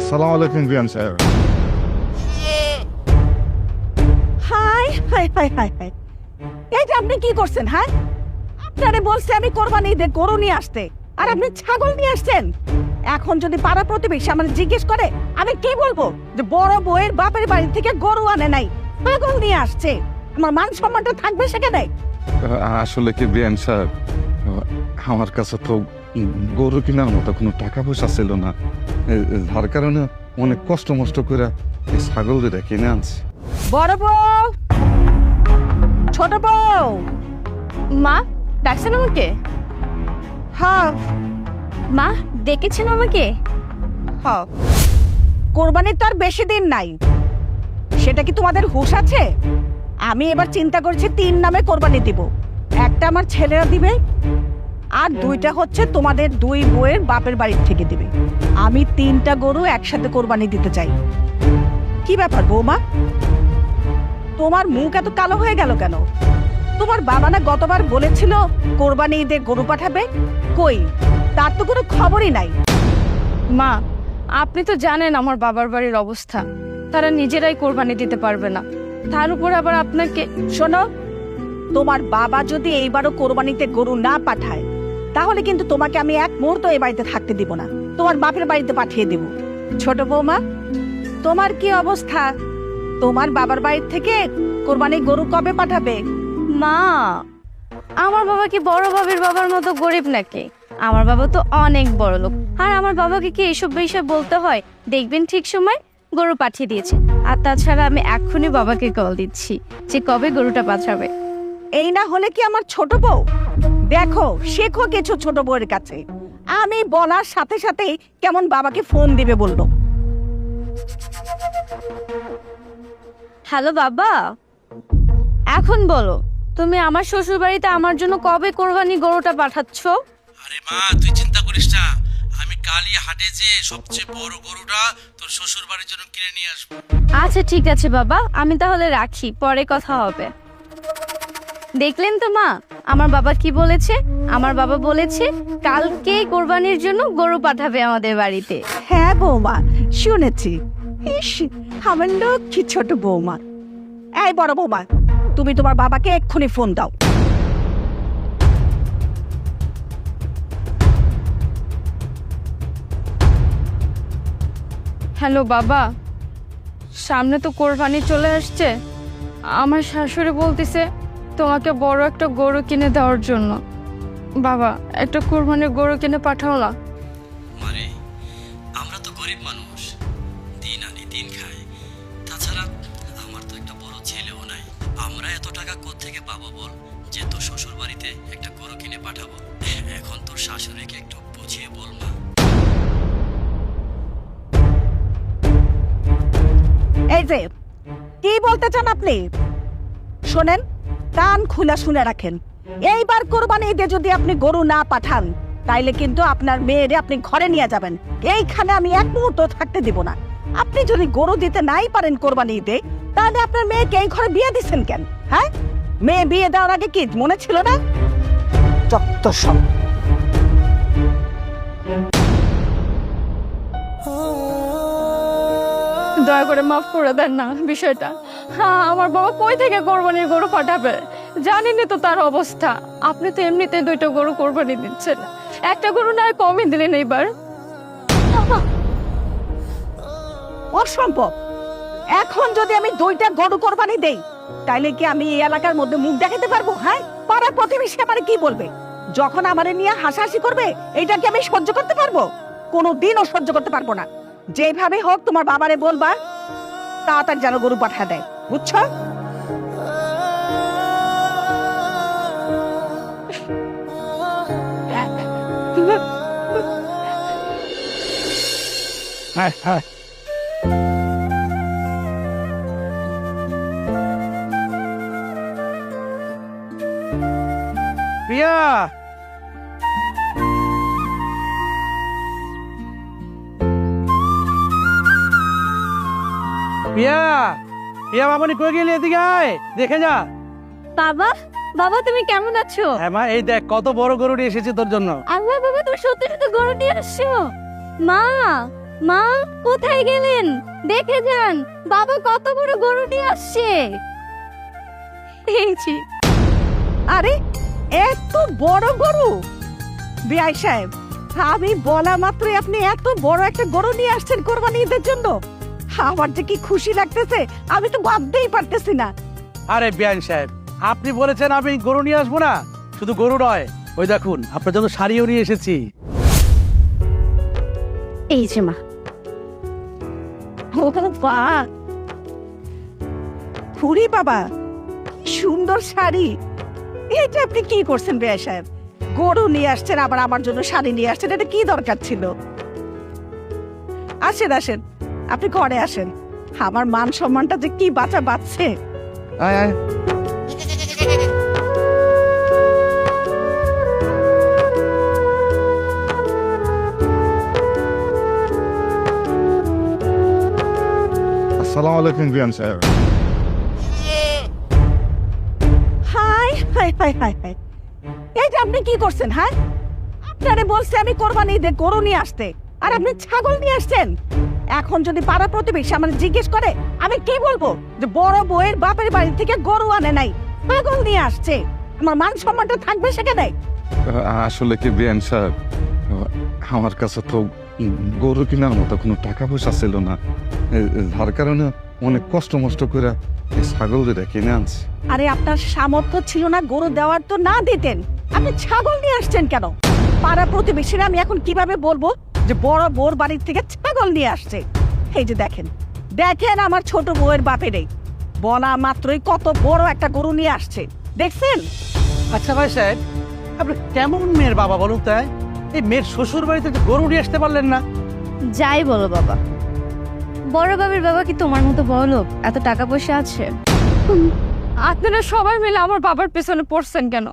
আসসালামু আলাইকুম বিয়ান সাহেব। High high high high high, এইটা আপনি কি করছেন? হ্যাঁ, আপনারে বলছে আমি কোরবানি ঈদে গরু নিয়ে আসতে, আর আপনি ছাগল নিয়ে আসছেন। এখন যদি পাড়া প্রতিবেশী আমার জিজ্ঞেস করে, আমি কি বলবো? যে বড় বউয়ের বাপের বাড়ি থেকে গরু আনে নাই, ছাগল নিয়ে আসছে। আমার মান সম্মানটা থাকবে সেখানে? আসলে কি বিয়ান সাহেব, আমার কাছে তো গরু কেনার মতো কোনো টাকা পয়সা ছিল না, যার কারণে অনেক কষ্ট মষ্ট করে এই ছাগল দুটা কিনে আনছি। বড় বউ, ছোট বউ। মা ডাকছেন আমাকে? হ্যাঁ মা ডেকেছেন আমাকে? হ্যাঁ, কোরবানির তো আর বেশি দিন নাই, সেটা কি তোমাদের হুঁশ আছে? আমি এবার চিন্তা করছি 3 নামে কোরবানি দিব। একটা আমার ছেলেরা দিবে, আর 2টা হচ্ছে তোমাদের 2 বউয়ের বাপের বাড়ির থেকে দিবে। আমি 3টা গরু একসাথে কোরবানি দিতে চাই। কি ব্যাপার বৌমা, তোমার মুখ এত কালো হয়ে গেল কেন? তোমার বাবা না গতবার বলেছিল কোরবানি ঈদে গরু পাঠাবে, কই তার তো কোনো খবরই নাই। মা আপনি তো জানেন আমার বাবার বাড়ির অবস্থা, তারা নিজেরাই কোরবানি দিতে পারবে না, তার উপর আবার আপনাকে। শোনো, তোমার বাবা যদি এইবারও কোরবানিতে গরু না পাঠায়, তাহলে কিন্তু তোমাকে আমি এক মুহূর্ত এই বাড়িতে থাকতে দিব না, তোমার বাপের বাড়িতে পাঠিয়ে দেব। ছোট বৌমা, তোমার কি অবস্থা? তোমার বাবার বাড়ি থেকে কোরবানি গরু কবে পাঠাবে? মা আমার বাবা কি বড় ভাবির বাবার মতো গরিব নাকি? আমার বাবা তো অনেক বড় লোক, আর আমার বাবাকে কি এইসব বিষয় বলতে হয়? দেখবেন ঠিক সময় গরু পাঠিয়ে দিয়েছে। আর তাছাড়া আমি এক্ষুনি বাবাকে কল দিচ্ছি যে কবে গরুটা পাঠাবে। এই না হলে কি আমার ছোট বউ? দেখো, শেখো কিছু ছোট বউয়ের কাছে। আমি বলার সাথে সাথেই কেমন বাবাকে ফোন দিবে বললো। হ্যালো বাবা, এখন বলো তুমি আমার শ্বশুর বাড়িতে আমার জন্য কবে কোরবানি গরুটা পাঠাচ্ছ? আরে মা তুই চিন্তা করিস না, আমি কালই হাটে যে সবচেয়ে বড় গরুটা তোর শ্বশুর বাড়ির জন্য কিনে নিয়ে আসবো। আচ্ছা ঠিক আছে বাবা, আমি তাহলে রাখি, পরে কথা হবে। দেখলেন তো মা, আমার বাবা কি বলেছে? আমার বাবা বলেছে কালকে কোরবানির জন্য গরু পাঠাবে আমাদের বাড়িতে। হ্যাঁ বৌমা, শুনেছি। ইস, আমার লক্ষ্মী ছোট বৌমা। এই বড় বৌমা, তুমি তোমার বাবাকে এক্ষুনি ফোন দাও। হ্যালো বাবা, সামনে তো কোরবানি চলে আসছে, আমার শাশুড়ি বলতেছে তোমাকে বড় একটা গরু কিনে দেওয়ার জন্য। বাবা একটা কোরবানির গরু কিনে পাঠাও না। মারে আমরা তো গরিব মানুষ, দিন আনি দিন খাই, তাছাড়া আমার তো একটা বড় ছেলেও নাই। আমরা এত টাকা কোত্থেকে পাবো বল যে তোর শ্বশুর বাড়িতে একটা গরু কিনে পাঠাবো? এখন তোর শাশুড়িকে একটু বুঝিয়ে বল মা। এই যে, কি বলতে চান আপনি? শোনেন, কান খুলে শুনে রাখেন। এইবার কোরবানি ঈদে যদি আপনি গরু না পাঠান, তাইলে কিন্তু আপনার মেয়েরে আপনি ঘরে নিয়ে যাবেন। এইখানে আমি এক মুহূর্ত থাকতে দিব না। আপনি যদি গরু দিতে নাই পারেন কোরবানি ঈদে, তাহলে আপনার মেয়েকে এই ঘরে বিয়ে দিচ্ছেন কেন? হ্যাঁ, মেয়ে বিয়ে দেওয়ার আগে কি মনে ছিল না? যত সব। দয়া করে মাফ করে দেন না বিষয়টা। হ্যাঁ, আমার বাবা কই থেকে কোরবানির গরু পাঠাবে? জানেনই তো তার অবস্থা। আপনি তো এমনিতে 2টা গরু কোরবানি দিচ্ছেন, একটা গরু না কমই দিলেন এইবার। অসম্ভব। এখন যদি আমি 2টা গরু কোরবানি দেই, তাইলে কি আমি এই এলাকার মধ্যে মুখ দেখাতে পারবো? হ্যাঁ, পাড়া প্রতিবেশী আমারে কি বলবে? যখন আমারে নিয়ে হাসাহাসি করবে, এইটা কি আমি সহ্য করতে পারবো? কোনোদিনও সহ্য করতে পারবো না। যেভাবে হোক তোমার বাবারে বলবা তাড়াতাড়ি যেন গরু পাঠিয়ে দেয়, বুঝছো? হ্যাঁ হ্যাঁ, প্রিয়া, প্রিয়া, প্রিয়া মামনি কই গেলি? এদিকে আয়, দেখে যা। বাবা, বাবা তুমি কেমন আছো? হ্যাঁ মা, এই দেখ কত বড় গরু নিয়ে এসেছি তোর জন্য। আল্লাহ বাবা, তুমি সত্যি সত্যি গরু নিয়ে আসছো? মা মা কোথায় গেলেন? দেখে যান, বাবা কত বড় গরু নিয়ে আসছে। এই যে। আরে এত বড় গরু! বিআই সাহেব, আমি বলা মাত্রই আপনি এত বড় একটা গরু নিয়ে আসছেন কোরবানি ঈদের জন্য। আমার যে কি খুশি লাগতেছে, আমি তো ভাবতেই পারতেছি না। আরে বিআইন সাহেব, আপনি বলেছেন আমি গরু নিয়ে আসবো না। শুধু গরু নয়, ওই দেখুন আপনার জন্য শাড়িও নিয়ে এসেছি। এই যে মা। ও বাবা, খুড়ি বাবা, কি সুন্দর শাড়ি! এটা আপনি কি করছেন বিআই সাহেব? গরু নিয়ে আসছেন, আবার আমার জন্য শাড়ি নিয়ে আসছেন, এটা কি দরকার ছিল? আসেন আসেন, আপনি ঘরে আসেন। আমার মান সম্মানটা যে কি বাঁচা বাঁচছে। আয় আয়। আসসালামু আলাইকুম বিয়ান সাহেব। High high high high high, এইটা আপনি কি করছেন? হ্যাঁ, আপনারে বলছে আমি কোরবানি ঈদে গরু নিয়ে আসতে, আর আপনি ছাগল নিয়ে আসছেন। এখন যদি পাড়া প্রতিবেশী আমার জিজ্ঞেস করে, আমি কি বলবো? যে বড় বউয়ের বাপের বাড়ি থেকে গরু আনে নাই, ছাগল নিয়ে আসছে। আমার মান সম্মানটা থাকবে সেখানে? আসলে কি বিয়ান সাহেব, আমার কাছে তো গরু কেনার মতো কোনো টাকা পয়সা ছিল না, যার কারণে অনেক কষ্ট মষ্ট করে এই ছাগল দুটা কিনে আনছি। আরে আপনার সামর্থ্য ছিল না গরু দেওয়ার, তো না দিতেন। আপনি ছাগল নিয়ে আসছেন কেন? পাড়া প্রতিবেশীরা আমি এখন কিভাবে বলবো যে বড় বউর বাড়ির থেকে ছাগল নিয়ে আসছে? এই যে দেখেন দেখেন, আমার ছোট বউয়ের বাপেরে বলা মাত্রই কত বড় একটা গরু নিয়ে আসছে, দেখছেন? আচ্ছা ভাই সাহেব, আপনি কেমন মেয়ের বাবা বলুন তাই? এই মেয়ের শ্বশুর বাড়ি থেকে গরু নিয়ে আসতে পারলেন না? যাই বলো বাবা, বড় বাবির বাবা কি তোমার মতো বড় লোক? এত টাকা পয়সা আছে? আপনারা সবাই মিলে আমার বাবার পেছনে পড়ছেন কেন?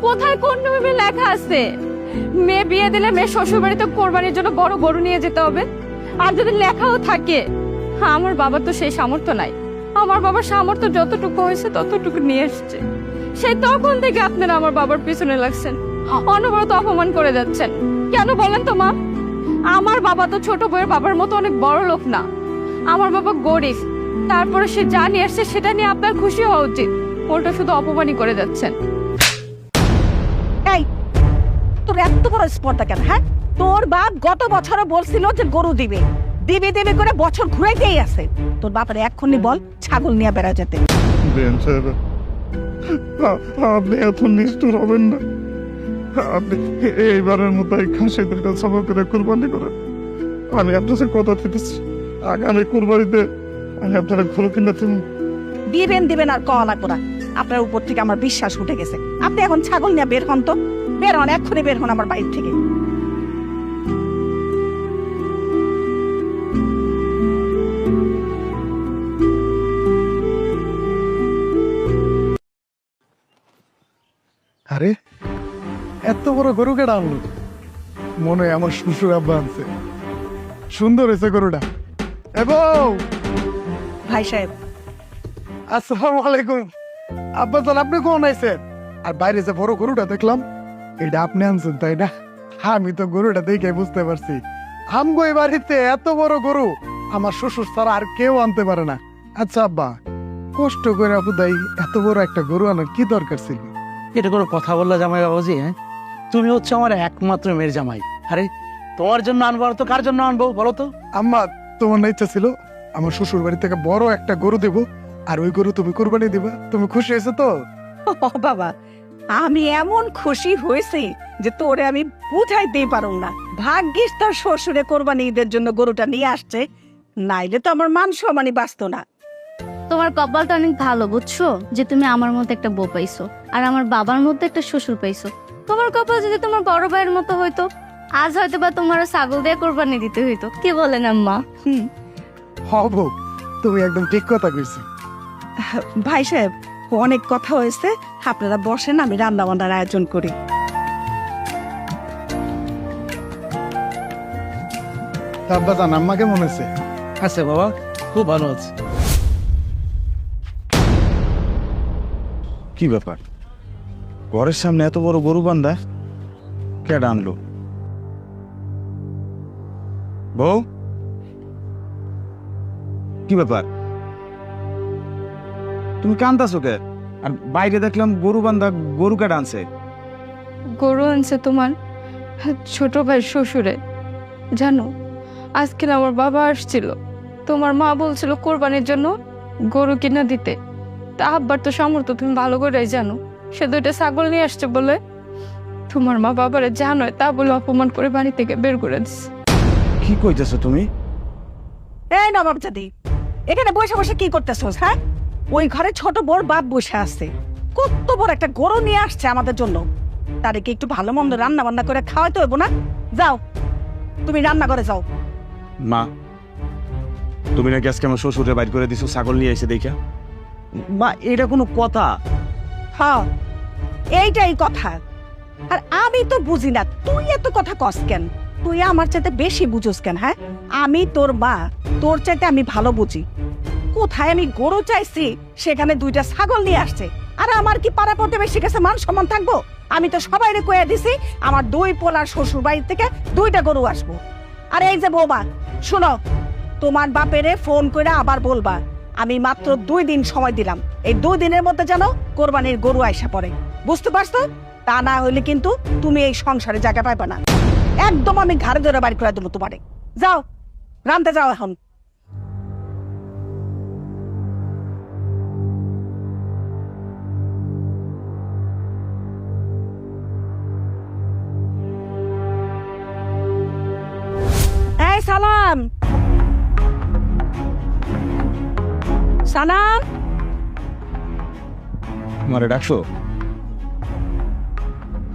কোথায় কোন নিয়মে লেখা আছে মেয়ে বিয়ে দিলে মেয়ে শ্বশুর বাড়িতে কোরবানির জন্য বড় গরু নিয়ে যেতে হবে? আর যদি লেখাও থাকে, আমার বাবার তো সেই সামর্থ্য নাই। আমার বাবার সামর্থ্য যতটুকু হয়েছে ততটুকু নিয়ে এসছে। সেই তখন থেকে আপনারা আমার বাবার পিছনে লাগছেন, অনবরত অপমান করে যাচ্ছেন। কেন বলেন তো মা? আমার বাবা তো ছোট বউয়ের বাবার মতো অনেক বড় লোক না। আমার বাবা গরিব, তারপরে সে যা নিয়ে আসছে সেটা নিয়ে আপনার খুশি হওয়া উচিত। ওটা শুধু অপমানই করে যাচ্ছেন। এই, তোর এত বড় স্পর্ধা কেন? হ্যাঁ, তোর বাপ গত বছরও বলছিল যে গরু দিবে দিবে দিবে করে বছর ঘুরাইতেই আছে। তোর বাপের এক্ষুনি বল ছাগল নিয়ে বেড়া যেতে। বিয়ান সাহেব, আপনি এত নিষ্ঠুর হবেন না। আপনি এইবারের মতো এই খাসি দুটা সবার করে কোরবানি করেন। আমি আপনার সাথে কথা দিতেছি, আগামী কোরবানিতে আমি আপনারা গরু কিনে দেব। দিবেন আর কল লাগবো না। আপনার উপর থেকে আমার বিশ্বাস উঠে গেছে। আপনি এখন ছাগল নিয়ে বের হন তো, বের হন, এক্ষুনি বের হন আমার বাড়ি থেকে। আরে এত বড় গরু কেডা আনলো? মনে হয় আমার শ্বশুর আব্বা আনছে। সুন্দর হয়েছে গরুটা। বউ, ভাই সাহেব, আসসালামু আলাইকুম। আব্বা জান, আপনি কোন আইছেন? আর বাইরে যে বড় গরুটা দেখলাম, এটা আপনি আনছেন তাই না? আমি তো গরুটা দেখে বুঝতে পারছি আমগো এই বাড়িতে এত বড় গরু আমার শ্বশুর ছাড়া আর কেউ আনতে পারে না। আচ্ছা আব্বা, কষ্ট করে বুদাই এত বড় একটা গরু আনার কি দরকার ছিল? এটা কোনো কথা বললা জামাই বাবাজি? হ্যাঁ, তুমি হচ্ছে আমার একমাত্র মেয়ের জামাই। আরে তোমার জন্য আনবো আর তো কার জন্য আনবো বলো তো? আম্মা, তোমার না ইচ্ছা ছিল আমার শ্বশুর বাড়ি থেকে বড় একটা গরু দেবো, আর ওই গরু তুমি কোরবানি দিবা? তুমি খুশি হয়েছো তো? ও বাবা, আমি এমন খুশি হয়েছি যে তোরে আমি বুঝাইতেই পারুম না। ভাগ্যিস তোর শ্বশুরে কোরবানি ঈদের জন্য গরুটা নিয়ে আসছে, নাইলে তো আমার মান সম্মানই বাঁচতো না। তোমার কপালটা অনেক ভালো, বুঝছো, যে তুমি আমার মতো একটা বউ পাইছো আর আমার বাবার মতো একটা শ্বশুর পাইছো। তোমার কপাল যদি তোমার বড় ভাইয়ের মতো হইতো, আজ হয়তো বা তোমার ছাগল দিয়ে কোরবানি দিতে হইতো। কি বলেন আম্মা? হব, তুমি একদম ঠিক কথা কইছো। ভাই সাহেব, অনেক কথা হয়েছে, আপনারা বসেন, আমি রান্না বান্নার আয়োজন করি। আব্বা জান, আম্মা কেমন আছে? আছে বাবা, খুব ভালো আছে। কি ব্যাপার, ঘরের সামনে এত বড় গরু বান্ধা কেডা আনলো? বউ, কি ব্যাপার? তুমি কান্দাছো কে? আর বাইরে দেখলাম গরু বান্ধা, গরু কাটা আনছে। গরু আনছে তোমার ছোট ভাই শ্বশুরে। জানো, আজকে না আমার বাবা আসছিল, তোমার মা বলছিল কোরবানির জন্য গরু কিনে দিতে। তা আব্বার তো সামর্থ্য তুমি ভালো করেই জানো, সে 2টা ছাগল নিয়ে আসছে বলে তোমার মা বাবারে জানোই তা বলে অপমান করে বাড়ি থেকে বের করে দিচ্ছে। কি কইতেছো তুমি? এই নবাব জাদি, এখানে বসে বসে কি করতেছস? হ্যাঁ, ওই ঘরে ছোট বড় বাপ বসে আছে, কত বড় একটা গরু নিয়ে আসছে আমাদের জন্য। তারে কি একটু ভালো মন্দ রান্না বান্না করে খাওয়াইতে হইব না? যাও, তুমি রান্না করে যাও। মা, তুমি নাকি আজকে আমার শ্বশুরে বাইর করে দিছো ছাগল নিয়ে এসে দেখা? মা, এটা কোনো কথা? হ্যাঁ, এইটাই কথা। আর আমি তো বুঝি না তুই এত কথা কস কেন? তুই আমার চাইতে বেশি বুঝোস কেন? হ্যাঁ, আমি তোর মা, তোর চাইতে আমি ভালো বুঝি। কোথায় আমি গরু চাইছি, সেখানে 2টা ছাগল নিয়ে আসছে। আর আমার কি পাড়া প্রতিবেশী কাছে মান সম্মান থাকবো? আমি তো সবাইরে কয়ে দিছি আমার 2 পোলার শ্বশুর বাড়ি থেকে 2টা গরু আসবো। আর এই যে বৌমা, শোনো, তোমার বাপেরে ফোন করে আবার বলবা আমি মাত্র 2 দিন সময় দিলাম, এই 2 দিনের মধ্যে যেন কোরবানির গরু আইসা পড়ে। বুঝতে পারছো? তা না হইলে কিন্তু তুমি এই সংসারে জায়গা পাইবা না। একদম আমি ঘাড়ে ধরে বাড়ি করে দেবো তোমারে। যাও, রানতে যাও এখন। এই সালাম, সালাম। আমারে ডাকছো?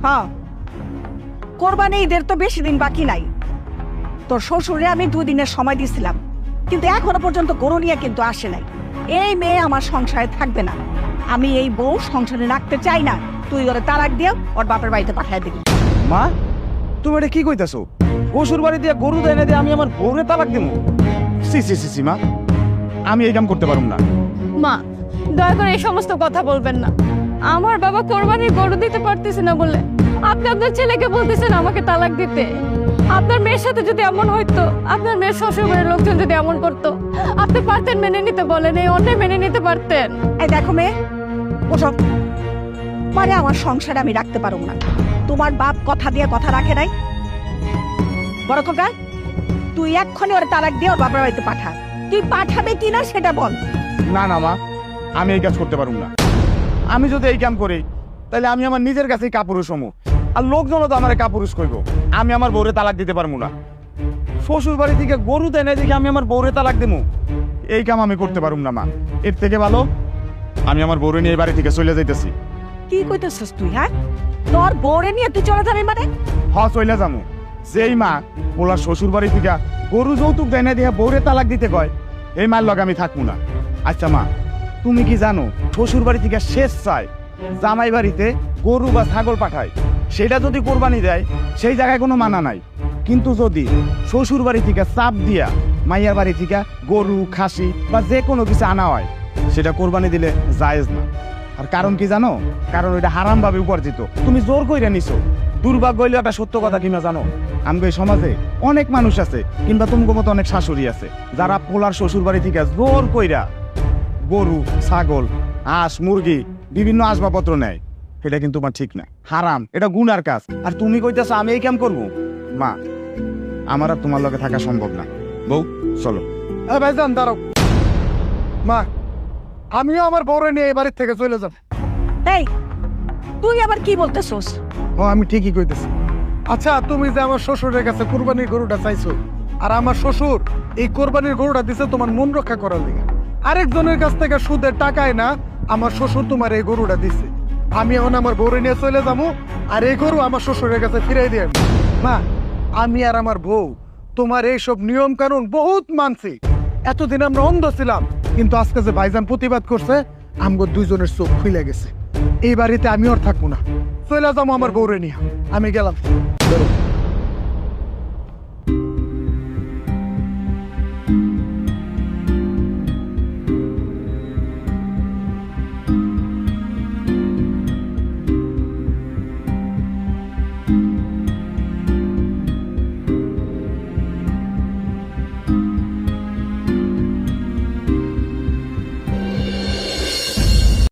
হ্যাঁ, কোরবানি ঈদের তো বেশি দিন বাকি নাই। তোর শ্বশুরে আমি 2 দিনের সময় দিয়েছিলাম, কিন্তু এখনো পর্যন্ত গরু নিয়ে কিন্তু আসে নাই। এই মেয়ে আমার সংসারে থাকবে না। আমি এই বউ সংসারে রাখতে চাই না। তুই ওরে তালাক দিয়ে ওর বাপের বাড়িতে পাঠিয়ে দিবি। মা, তুমি এটা কি কইতাছো? শ্বশুর বাড়ি দিয়ে গরু দেয় না দিয়ে আমি আমার বউরে তালাক দেবো? সি সি সি সি মা, আমি এই কাম করতে পারুম না। মা, দয়া করে এই সমস্ত কথা বলবেন না। আমার বাবা কোরবানির গরু দিতে পারতেছে না বলে আপনি আপনার ছেলেকে বলতেছেন আমাকে তালাক দিতে। আপনার মেয়ের সাথে যদি এমন হইতো, আপনার মেয়ের শ্বশুরবাড়ির লোকজন যদি এমন করতো, আপনি পারতেন মেনে নিতে? বলেন, এই অন্যায় মেনে নিতে পারতেন? এই দেখো মেয়ে, ওসব মানে আমার সংসারে আমি রাখতে পারবো না। তোমার বাপ কথা দিয়ে কথা রাখে নাই। বড় খোকা, তুই এক্ষুনি ওর তালাক দিয়ে ওর বাপের বাড়িতে পাঠা। তুই পাঠাবে কিনা সেটা বল। না না মা, আমি এই কাজ করতে পারুম না। আমি যদি এই কাম করি তাহলে আমি আমার নিজের কাছেই কাপুরুষ হমু, আর লোকজনও তো আমার কাপুরুষ কইব। আমি আমার বউরে তালাক দিতে পারবো না। শ্বশুর বাড়ি থেকে গরু দেয় না দেখে আমি আমার বউরে তালাক দেবো? এই কাম আমি করতে পারুম না মা। এর থেকে ভালো আমি আমার বউরে নিয়ে এই বাড়ি থেকে চলে যাইতেছি। কি কইতেছিস তুই? হ্যাঁ, তোর বউরে নিয়ে তুই চলে যাবি মানে? চলে যাবো। যেই মা ওলার শ্বশুর বাড়ি থেকে গরু যৌতুক দেয় না দেখে বউরে তালাক দিতে কয়, এই মার লগে আমি থাকবো না। আচ্ছা মা, তুমি কি জানো শ্বশুর বাড়ি থেকে শেষ চায় জামাই বাড়িতে গরু বা ছাগল পাঠায়, সেটা যদি কোরবানি দেয় সেই জায়গায় কোনো মানা নাই। কিন্তু যদি শ্বশুর বাড়ি থেকে চাপ দিয়া মাইয়ার বাড়ি থেকে গরু খাসি বা যে কোনো কিছু আনা হয়, সেটা কোরবানি দিলে জায়েজ না। আর কারণ কি জানো? কারণ ওইটা হারাম ভাবে উপার্জিত, তুমি জোর কইরা নিছো। দুর্ভাগ্য হইলে একটা সত্য কথা কিনা জানো, আমগো এই সমাজে অনেক মানুষ আছে কিংবা তোমার মতো অনেক শাশুড়ি আছে যারা পোলার শ্বশুর বাড়ি থেকে জোর কইরা গরু ছাগল হাঁস মুরগি বিভিন্ন আসবাবপত্র নেয়। এটা কিন্তু তোমার ঠিক না, হারাম, এটা গুনার কাজ। আর তুমি কইতেছো আমি এই কাম করবো? মা, আমার আর তোমার লগে থাকা সম্ভব না। বউ চলো। ভাইজান দাঁড়াও। মা, আমিও আমার বউরে নিয়ে এই বাড়ির থেকে চলে যাব। এই, তুই আবার কি বলতেছস? ও, আমি ঠিকই কইতেছি। আচ্ছা, তুমি যে আমার শ্বশুরের কাছে কোরবানির গরুটা চাইছো, আর আমার শ্বশুর এই কোরবানির গরুটা দিছে তোমার মন রক্ষা করার লিগে। আরেকজনের কাছ থেকে সুদের টাকায় না আমার শ্বশুর তোমার এই গরুটা দিছে। আমি এখন আমার বউরে নিয়ে চলে যাবো, আর এই গরু আমার শ্বশুরের কাছে ফিরাই দিয়ে আসবো। মা, আমি আর আমার বউ তোমার এইসব নিয়ম কানুন বহুত মানছি। এতদিন আমরা অন্ধ ছিলাম, কিন্তু আজকে যে ভাইজান প্রতিবাদ করছে, আমগো 2 জনের চোখ খুলে গেছে। এই বাড়িতে আমি আর থাকবো না, চলে যাবো আমার বউরে নিয়ে। আমি গেলাম।